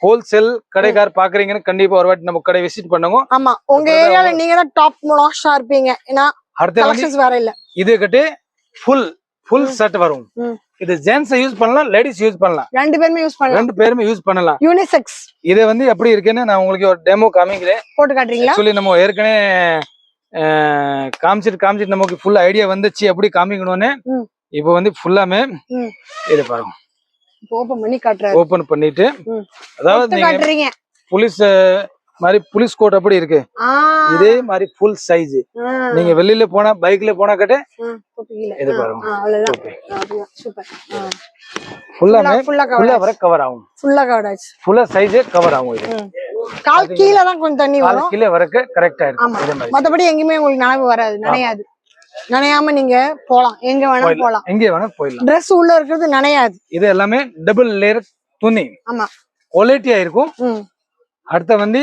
Wholesale கடைக்கார் பாக்குறீங்கன்னு கண்டிப்பா ஒரு வாட்டி நம்ம கடை விசிட் பண்ணுங்க. ஆமா, உங்க ஏரியால நீங்க தான் டாப் மோஸ்டா இருப்பீங்க. ஏன்னா கலெக்ஷன்ஸ் வேற இல்ல. இது கட்டி ஃபுல் செட் வரும். இது ஜென்ஸ் யூஸ் பண்ணலாம், லேடிஸ் யூஸ் பண்ணலாம். ரெண்டு பேருமே யூஸ் பண்ணலாம். யூனிசெக்ஸ். இது வந்து எப்படி இருக்குன்னு நான் உங்களுக்கு ஒரு டெமோ காமிக்கிறேன். போட்டு காட்டுறீங்களா? ஆக்சுவலி நம்ம ஏற்கனவே காமிச்சிட்டு நமக்கு ஃபுல் ஐடியா வந்துச்சு எப்படி காமிக்கணும்னு. இப்போ வந்து ஃபுல்லாமே இது பாருங்க. ஓபன் பண்ணி காட்டுறாரு. ஓபன் பண்ணிட்டு அதாவது காட்டுறீங்க புலிஸ் மாதிரி புலிஸ் கோட் அப்படி இருக்கு. இதே மாதிரி ஃபுல் சைஸ். நீங்க வெளியில போனா பைக்ல போனா கட்ட இது பாருங்க. அவ்வளவுதான். சூப்பர். ஃபுல்லா வர கவர் ஆகும். ஃபுல்லா கவர் ஆச்சு. ஃபுல்லா சைஸ் கவர் ஆகும். இது கால் கீழ தான் கொஞ்சம் தண்ணி வரும். கால் கீழ வரக்க கரெக்ட்டா இருக்கும். இதே மாதிரி மத்தபடி எங்கயுமே உங்களுக்கு நனைவு வராது, நனையாது. நனையாம நீங்க போலாம், எங்க வேணா போலாம், எங்க வேணா போயிடலாம். Dress உள்ள இருக்குது, நனையாது. இது எல்லாமே டபுள் லேயர் துணி. ஆமா, குவாலிட்டியா இருக்கும். அடுத்து வந்து